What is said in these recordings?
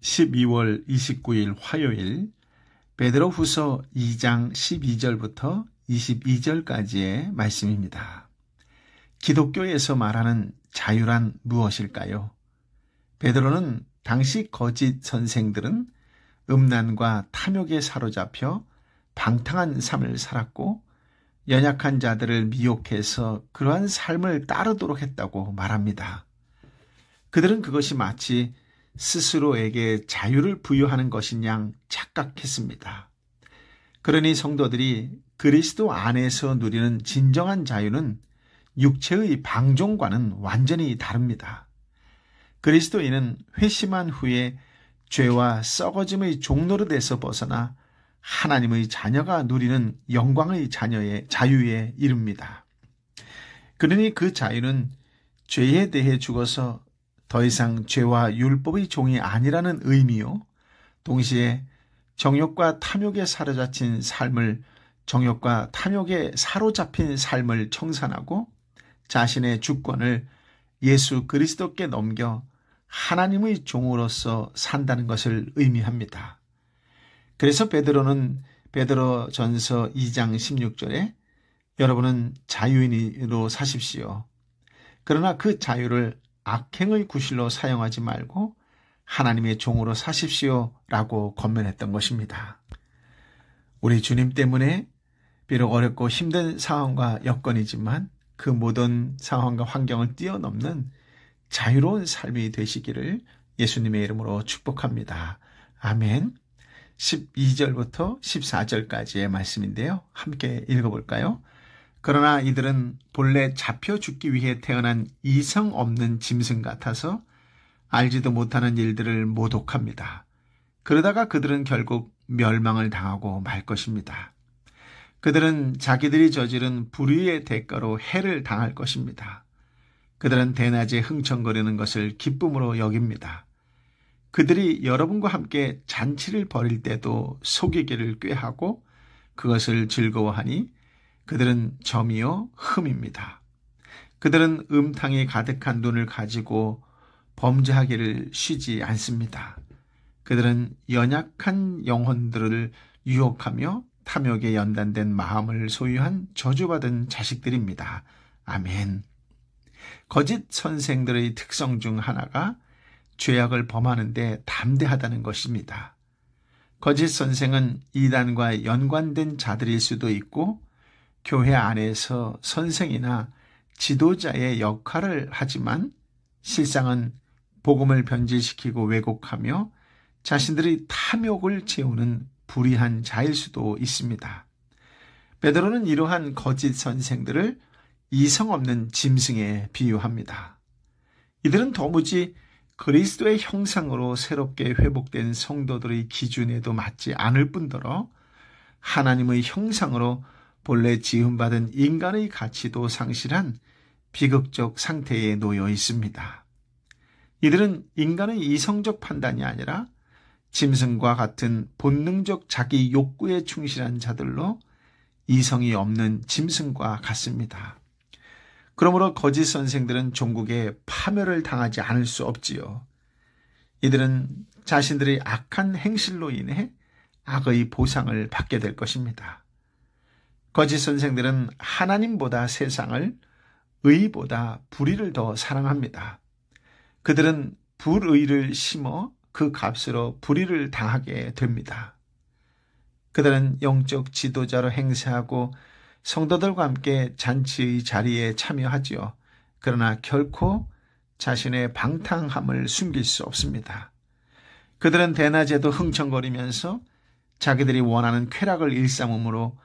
12월 29일 화요일 베드로후서 2장 12절부터 22절까지의 말씀입니다. 기독교에서 말하는 자유란 무엇일까요? 베드로는 당시 거짓 선생들은 음란과 탐욕에 사로잡혀 방탕한 삶을 살았고 연약한 자들을 미혹해서 그러한 삶을 따르도록 했다고 말합니다. 그들은 그것이 마치 스스로에게 자유를 부여하는 것인 양 착각했습니다. 그러니 성도들이 그리스도 안에서 누리는 진정한 자유는 육체의 방종과는 완전히 다릅니다. 그리스도인은 회심한 후에 죄와 썩어짐의 종노릇에서 벗어나 하나님의 자녀가 누리는 영광의 자유에 이릅니다. 그러니 그 자유는 죄에 대해 죽어서 더 이상 죄와 율법의 종이 아니라는 의미요, 동시에 정욕과 탐욕에 사로잡힌 삶을 청산하고 자신의 주권을 예수 그리스도께 넘겨 하나님의 종으로서 산다는 것을 의미합니다. 그래서 베드로는 베드로전서 2장 16절에 여러분은 자유인으로 사십시오. 그러나 그 자유를 악행의 구실로 사용하지 말고 하나님의 종으로 사십시오 라고 권면했던 것입니다. 우리 주님 때문에 비록 어렵고 힘든 상황과 여건이지만 그 모든 상황과 환경을 뛰어넘는 자유로운 삶이 되시기를 예수님의 이름으로 축복합니다. 아멘. 12절부터 14절까지의 말씀인데요. 함께 읽어볼까요? 그러나 이들은 본래 잡혀 죽기 위해 태어난 이성 없는 짐승 같아서 알지도 못하는 일들을 모독합니다. 그러다가 그들은 결국 멸망을 당하고 말 것입니다. 그들은 자기들이 저지른 불의의 대가로 해를 당할 것입니다. 그들은 대낮에 흥청거리는 것을 기쁨으로 여깁니다. 그들이 여러분과 함께 잔치를 벌일 때도 속이기를 꾀하고 그것을 즐거워하니 그들은 점이요 흠입니다. 그들은 음탕이 가득한 눈을 가지고 범죄하기를 쉬지 않습니다. 그들은 연약한 영혼들을 유혹하며 탐욕에 연단된 마음을 소유한 저주받은 자식들입니다. 아멘. 거짓 선생들의 특성 중 하나가 죄악을 범하는데 담대하다는 것입니다. 거짓 선생은 이단과 연관된 자들일 수도 있고 교회 안에서 선생이나 지도자의 역할을 하지만 실상은 복음을 변질시키고 왜곡하며 자신들의 탐욕을 채우는 불의한 자일 수도 있습니다. 베드로는 이러한 거짓 선생들을 이성 없는 짐승에 비유합니다. 이들은 도무지 그리스도의 형상으로 새롭게 회복된 성도들의 기준에도 맞지 않을 뿐더러 하나님의 형상으로 본래 지음받은 인간의 가치도 상실한 비극적 상태에 놓여 있습니다. 이들은 인간의 이성적 판단이 아니라 짐승과 같은 본능적 자기 욕구에 충실한 자들로 이성이 없는 짐승과 같습니다. 그러므로 거짓 선생들은 종국에 파멸을 당하지 않을 수 없지요. 이들은 자신들의 악한 행실로 인해 악의 보상을 받게 될 것입니다. 거짓 선생들은 하나님보다 세상을, 의보다 불의를 더 사랑합니다. 그들은 불의를 심어 그 값으로 불의를 당하게 됩니다. 그들은 영적 지도자로 행세하고 성도들과 함께 잔치의 자리에 참여하지요. 그러나 결코 자신의 방탕함을 숨길 수 없습니다. 그들은 대낮에도 흥청거리면서 자기들이 원하는 쾌락을 일삼음으로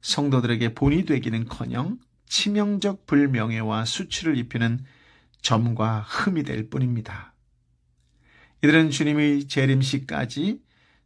성도들에게 본이 되기는커녕 치명적 불명예와 수치를 입히는 점과 흠이 될 뿐입니다. 이들은 주님의 재림시까지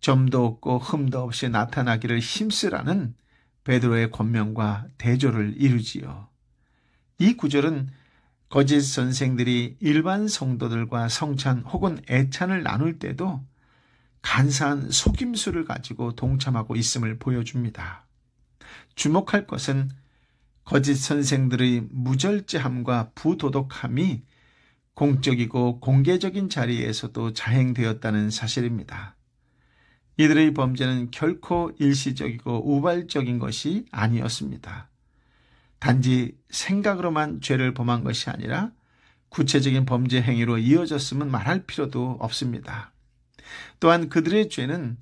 점도 없고 흠도 없이 나타나기를 힘쓰라는 베드로의 권면과 대조를 이루지요. 이 구절은 거짓 선생들이 일반 성도들과 성찬 혹은 애찬을 나눌 때도 간사한 속임수를 가지고 동참하고 있음을 보여줍니다. 주목할 것은 거짓 선생들의 무절제함과 부도덕함이 공적이고 공개적인 자리에서도 자행되었다는 사실입니다. 이들의 범죄는 결코 일시적이고 우발적인 것이 아니었습니다. 단지 생각으로만 죄를 범한 것이 아니라 구체적인 범죄 행위로 이어졌음은 말할 필요도 없습니다. 또한 그들의 죄는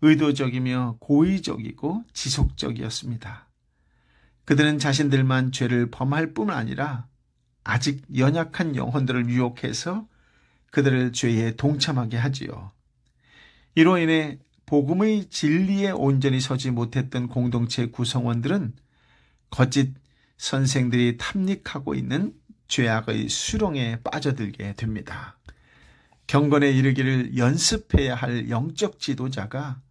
의도적이며 고의적이고 지속적이었습니다. 그들은 자신들만 죄를 범할 뿐 아니라 아직 연약한 영혼들을 유혹해서 그들을 죄에 동참하게 하지요. 이로 인해 복음의 진리에 온전히 서지 못했던 공동체 구성원들은 거짓 선생들이 탐닉하고 있는 죄악의 수렁에 빠져들게 됩니다. 경건에 이르기를 연습해야 할 영적 지도자가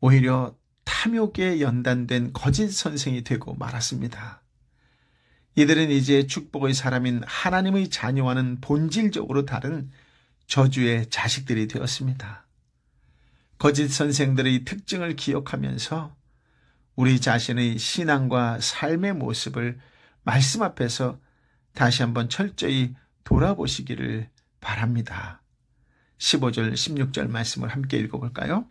오히려 탐욕에 연단된 거짓 선생이 되고 말았습니다. 이들은 이제 축복의 사람인 하나님의 자녀와는 본질적으로 다른 저주의 자식들이 되었습니다. 거짓 선생들의 특징을 기억하면서 우리 자신의 신앙과 삶의 모습을 말씀 앞에서 다시 한번 철저히 돌아보시기를 바랍니다. 15절, 16절 말씀을 함께 읽어볼까요?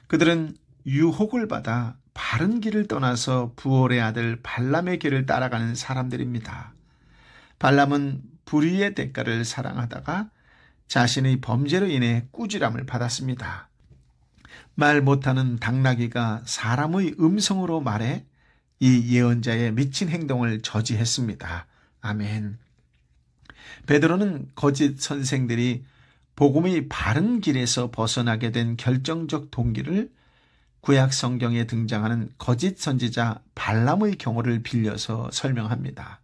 그들은 유혹을 받아 바른 길을 떠나서 부올의 아들 발람의 길을 따라가는 사람들입니다. 발람은 불의의 대가를 사랑하다가 자신의 범죄로 인해 꾸지람을 받았습니다. 말 못하는 당나귀가 사람의 음성으로 말해 이 예언자의 미친 행동을 저지했습니다. 아멘. 베드로는 거짓 선생들이 복음의 바른 길에서 벗어나게 된 결정적 동기를 구약 성경에 등장하는 거짓 선지자 발람의 경우를 빌려서 설명합니다.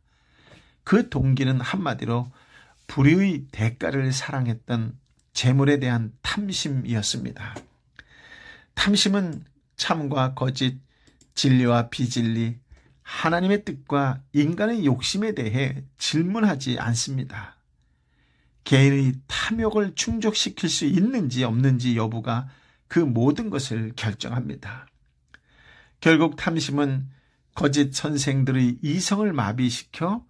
그 동기는 한마디로 불의의 대가를 사랑했던 재물에 대한 탐심이었습니다. 탐심은 참과 거짓, 진리와 비진리, 하나님의 뜻과 인간의 욕심에 대해 질문하지 않습니다. 개인의 탐욕을 충족시킬 수 있는지 없는지 여부가 그 모든 것을 결정합니다. 결국 탐심은 거짓 선생들의 이성을 마비시켜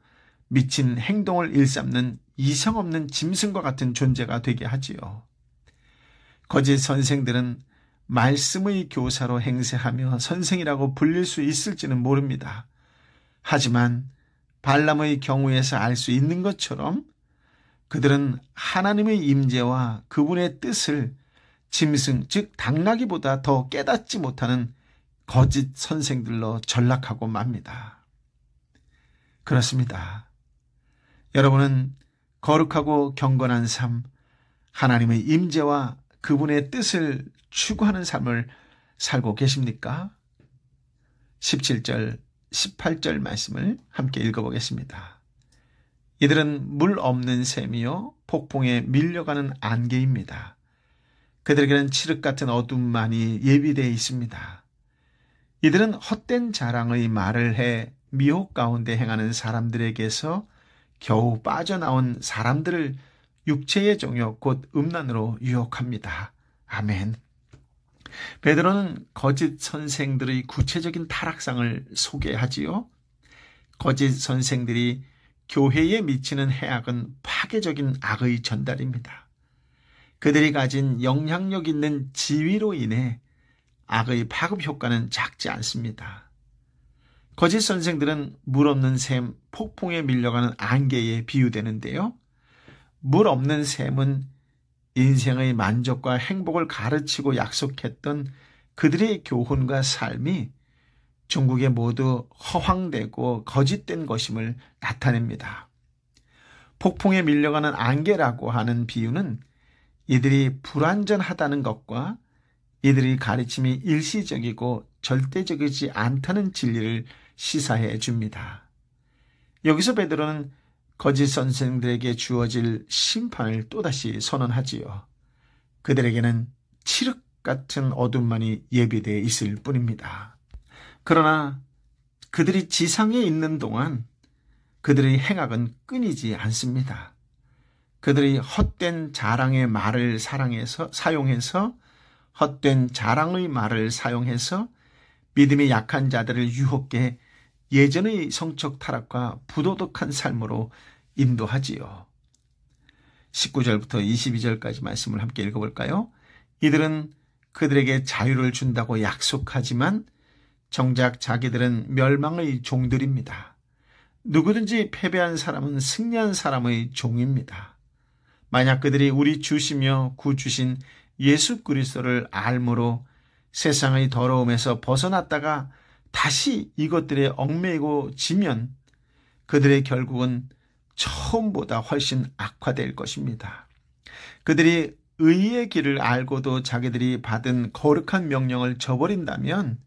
미친 행동을 일삼는 이성 없는 짐승과 같은 존재가 되게 하지요. 거짓 선생들은 말씀의 교사로 행세하며 선생이라고 불릴 수 있을지는 모릅니다. 하지만 발람의 경우에서 알 수 있는 것처럼 그들은 하나님의 임재와 그분의 뜻을 짐승, 즉 당나귀보다 더 깨닫지 못하는 거짓 선생들로 전락하고 맙니다. 그렇습니다. 여러분은 거룩하고 경건한 삶, 하나님의 임재와 그분의 뜻을 추구하는 삶을 살고 계십니까? 17절, 18절 말씀을 함께 읽어보겠습니다. 이들은 물 없는 샘이요 폭풍에 밀려가는 안개입니다. 그들에게는 칠흑 같은 어둠만이 예비되어 있습니다. 이들은 헛된 자랑의 말을 해 미혹 가운데 행하는 사람들에게서 겨우 빠져나온 사람들을 육체의 정욕 곧 음란으로 유혹합니다. 아멘. 베드로는 거짓 선생들의 구체적인 타락상을 소개하지요. 거짓 선생들이 교회에 미치는 해악은 파괴적인 악의 전달입니다. 그들이 가진 영향력 있는 지위로 인해 악의 파급 효과는 작지 않습니다. 거짓 선생들은 물 없는 샘, 폭풍에 밀려가는 안개에 비유되는데요. 물 없는 샘은 인생의 만족과 행복을 가르치고 약속했던 그들의 교훈과 삶이 중국에 모두 허황되고 거짓된 것임을 나타냅니다. 폭풍에 밀려가는 안개라고 하는 비유는 이들이 불완전하다는 것과 이들의 가르침이 일시적이고 절대적이지 않다는 진리를 시사해 줍니다. 여기서 베드로는 거짓 선생들에게 주어질 심판을 또다시 선언하지요. 그들에게는 칠흑 같은 어둠만이 예비되어 있을 뿐입니다. 그러나 그들이 지상에 있는 동안 그들의 행악은 끊이지 않습니다. 그들이 헛된 자랑의 말을 사용해서 헛된 자랑의 말을 사용해서 믿음이 약한 자들을 유혹해 예전의 성적 타락과 부도덕한 삶으로 인도하지요. 19절부터 22절까지 말씀을 함께 읽어볼까요? 이들은 그들에게 자유를 준다고 약속하지만 정작 자기들은 멸망의 종들입니다. 누구든지 패배한 사람은 승리한 사람의 종입니다. 만약 그들이 우리 주시며 구주신 예수 그리스도를 알므로 세상의 더러움에서 벗어났다가 다시 이것들에 얽매이고 지면 그들의 결국은 처음보다 훨씬 악화될 것입니다. 그들이 의의 길을 알고도 자기들이 받은 거룩한 명령을 저버린다면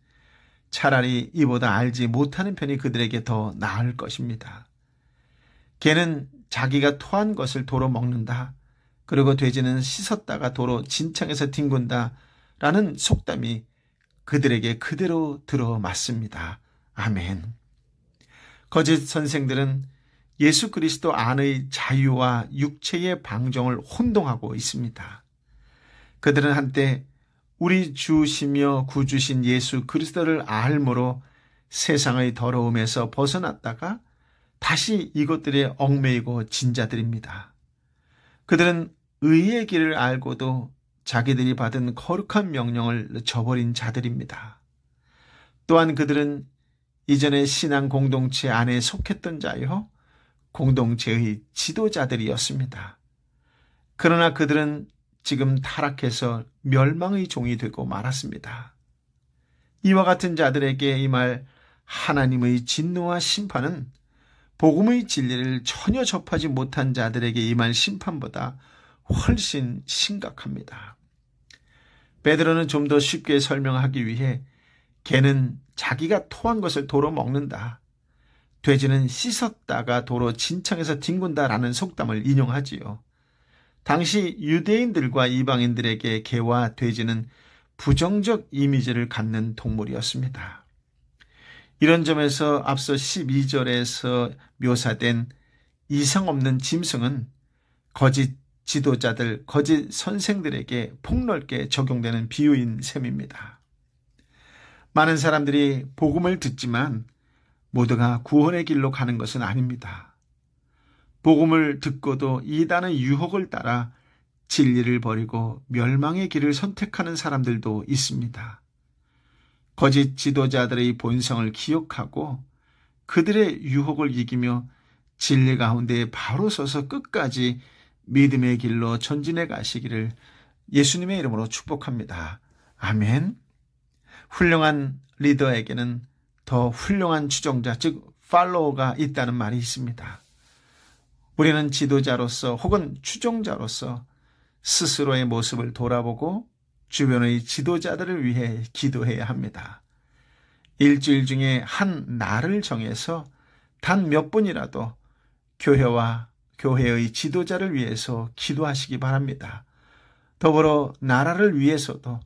차라리 이보다 알지 못하는 편이 그들에게 더 나을 것입니다. 개는 자기가 토한 것을 도로 먹는다. 그리고 돼지는 씻었다가 도로 진창에서 뒹군다. 라는 속담이 그들에게 그대로 들어맞습니다. 아멘. 거짓 선생들은 예수 그리스도 안의 자유와 육체의 방종을 혼동하고 있습니다. 그들은 한때 우리 주시며 구주신 예수 그리스도를 알므로 세상의 더러움에서 벗어났다가 다시 이것들에 얽매이고 진 자들입니다. 그들은 의의 길을 알고도 자기들이 받은 거룩한 명령을 저버린 자들입니다. 또한 그들은 이전에 신앙 공동체 안에 속했던 자요, 공동체의 지도자들이었습니다. 그러나 그들은 지금 타락해서 멸망의 종이 되고 말았습니다. 이와 같은 자들에게 임할 하나님의 진노와 심판은 복음의 진리를 전혀 접하지 못한 자들에게 임할 심판보다 훨씬 심각합니다. 베드로는 좀 더 쉽게 설명하기 위해 개는 자기가 토한 것을 도로 먹는다. 돼지는 씻었다가 도로 진창에서 뒹군다라는 속담을 인용하지요. 당시 유대인들과 이방인들에게 개와 돼지는 부정적 이미지를 갖는 동물이었습니다. 이런 점에서 앞서 12절에서 묘사된 이상 없는 짐승은 거짓 지도자들, 거짓 선생들에게 폭넓게 적용되는 비유인 셈입니다. 많은 사람들이 복음을 듣지만 모두가 구원의 길로 가는 것은 아닙니다. 복음을 듣고도 이단의 유혹을 따라 진리를 버리고 멸망의 길을 선택하는 사람들도 있습니다. 거짓 지도자들의 본성을 기억하고 그들의 유혹을 이기며 진리 가운데 바로 서서 끝까지 믿음의 길로 전진해 가시기를 예수님의 이름으로 축복합니다. 아멘. 훌륭한 리더에게는 더 훌륭한 추종자, 즉 팔로워가 있다는 말이 있습니다. 우리는 지도자로서 혹은 추종자로서 스스로의 모습을 돌아보고 주변의 지도자들을 위해 기도해야 합니다. 일주일 중에 한 날을 정해서 단 몇 분이라도 교회와 교회의 지도자를 위해서 기도하시기 바랍니다. 더불어 나라를 위해서도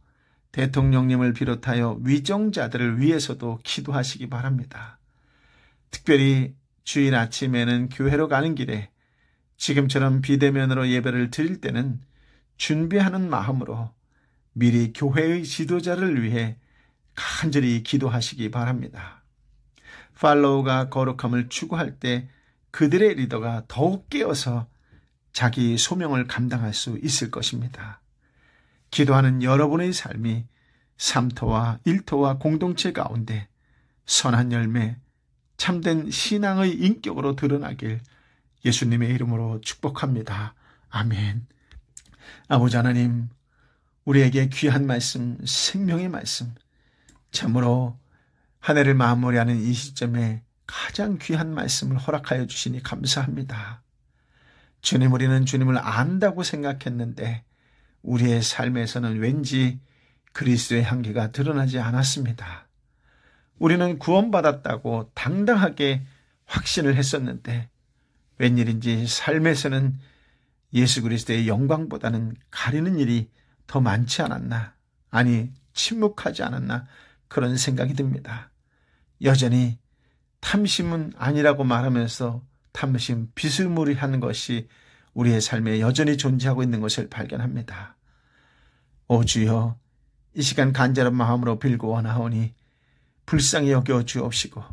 대통령님을 비롯하여 위정자들을 위해서도 기도하시기 바랍니다. 특별히 주일 아침에는 교회로 가는 길에 지금처럼 비대면으로 예배를 드릴 때는 준비하는 마음으로 미리 교회의 지도자를 위해 간절히 기도하시기 바랍니다. 팔로우가 거룩함을 추구할 때 그들의 리더가 더욱 깨어서 자기 소명을 감당할 수 있을 것입니다. 기도하는 여러분의 삶이 삼토와 일토와 공동체 가운데 선한 열매, 참된 신앙의 인격으로 드러나길 예수님의 이름으로 축복합니다. 아멘. 아버지 하나님, 우리에게 귀한 말씀, 생명의 말씀, 참으로 한 해를 마무리하는 이 시점에 가장 귀한 말씀을 허락하여 주시니 감사합니다. 주님, 우리는 주님을 안다고 생각했는데 우리의 삶에서는 왠지 그리스도의 향기가 드러나지 않았습니다. 우리는 구원받았다고 당당하게 확신을 했었는데 웬일인지 삶에서는 예수 그리스도의 영광보다는 가리는 일이 더 많지 않았나, 아니 침묵하지 않았나 그런 생각이 듭니다. 여전히 탐심은 아니라고 말하면서 탐심, 비스무리한 것이 우리의 삶에 여전히 존재하고 있는 것을 발견합니다. 오 주여, 이 시간 간절한 마음으로 빌고 원하오니 불쌍히 여겨 주옵시고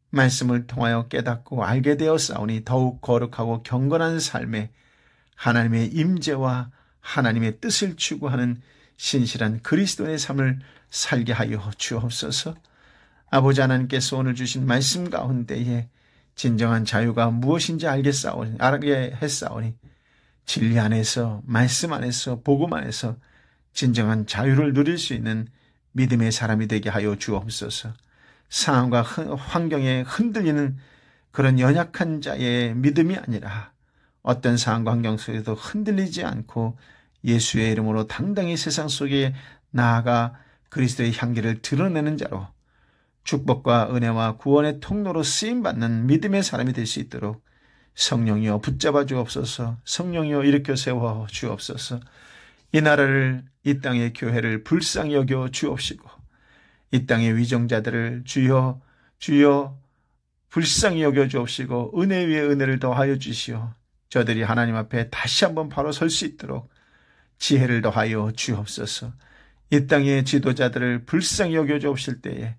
말씀을 통하여 깨닫고 알게 되었사오니 더욱 거룩하고 경건한 삶에 하나님의 임재와 하나님의 뜻을 추구하는 신실한 그리스도인의 삶을 살게 하여 주옵소서. 아버지 하나님께서 오늘 주신 말씀 가운데에 진정한 자유가 무엇인지 알게 했사오니 진리 안에서, 말씀 안에서, 복음 안에서 진정한 자유를 누릴 수 있는 믿음의 사람이 되게 하여 주옵소서. 상황과 환경에 흔들리는 그런 연약한 자의 믿음이 아니라 어떤 상황과 환경 속에도 흔들리지 않고 예수의 이름으로 당당히 세상 속에 나아가 그리스도의 향기를 드러내는 자로 축복과 은혜와 구원의 통로로 쓰임받는 믿음의 사람이 될 수 있도록 성령이여 붙잡아 주옵소서. 성령이여 일으켜 세워 주옵소서. 이 나라를, 이 땅의 교회를 불쌍히 여겨 주옵시고 이 땅의 위정자들을 주여 불쌍히 여겨 주옵시고 은혜 위에 은혜를 더하여 주시오. 저들이 하나님 앞에 다시 한번 바로 설 수 있도록 지혜를 더하여 주옵소서. 이 땅의 지도자들을 불쌍히 여겨 주옵실 때에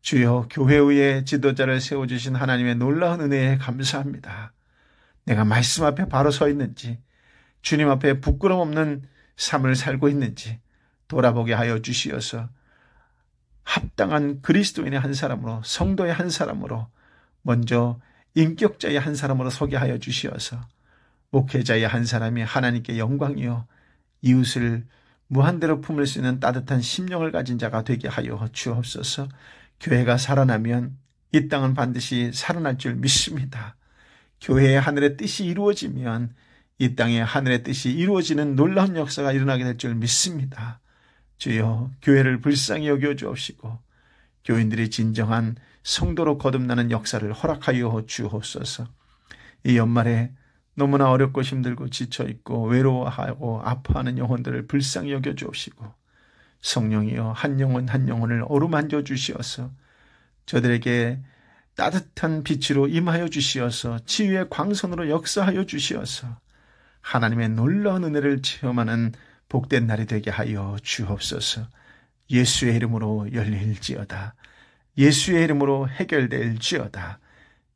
주여 교회 위에 지도자를 세워주신 하나님의 놀라운 은혜에 감사합니다. 내가 말씀 앞에 바로 서 있는지, 주님 앞에 부끄럼 없는 삶을 살고 있는지 돌아보게 하여 주시어서 합당한 그리스도인의 한 사람으로, 성도의 한 사람으로, 먼저 인격자의 한 사람으로 서게 하여 주시어서 목회자의 한 사람이 하나님께 영광이요 이웃을 무한대로 품을 수 있는 따뜻한 심령을 가진 자가 되게 하여 주옵소서. 교회가 살아나면 이 땅은 반드시 살아날 줄 믿습니다. 교회의 하늘의 뜻이 이루어지면 이 땅의 하늘의 뜻이 이루어지는 놀라운 역사가 일어나게 될 줄 믿습니다. 주여 교회를 불쌍히 여겨 주옵시고 교인들이 진정한 성도로 거듭나는 역사를 허락하여 주옵소서. 이 연말에 너무나 어렵고 힘들고 지쳐있고 외로워하고 아파하는 영혼들을 불쌍히 여겨 주옵시고 성령이여 한 영혼 한 영혼을 어루만져 주시어서 저들에게 따뜻한 빛으로 임하여 주시어서 치유의 광선으로 역사하여 주시어서 하나님의 놀라운 은혜를 체험하는 복된 날이 되게 하여 주옵소서. 예수의 이름으로 열릴지어다. 예수의 이름으로 해결될지어다.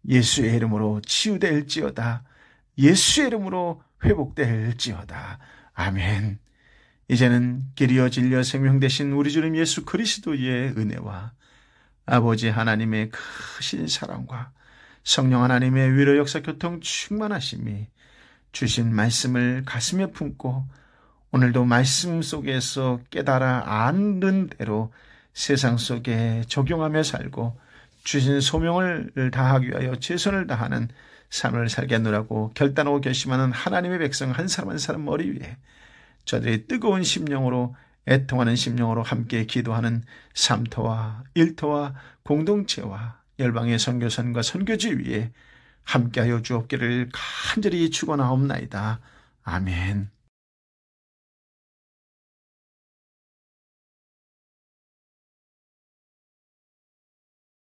예수의 이름으로 치유될지어다. 예수의 이름으로 회복될지어다. 아멘. 이제는 길이여 진리여 생명 되신 우리 주님 예수 그리스도의 은혜와 아버지 하나님의 크신 사랑과 성령 하나님의 위로 역사 교통 충만하심이 주신 말씀을 가슴에 품고 오늘도 말씀 속에서 깨달아 아는 대로 세상 속에 적용하며 살고 주신 소명을 다하기 위하여 최선을 다하는 삶을 살겠노라고 결단하고 결심하는 하나님의 백성 한 사람 한 사람 머리 위에 저들이 뜨거운 심령으로 애통하는 심령으로 함께 기도하는 삼터와 일터와 공동체와 열방의 선교선과 선교지 위에 함께하여 주옵기를 간절히 축원하옵나이다. 아멘.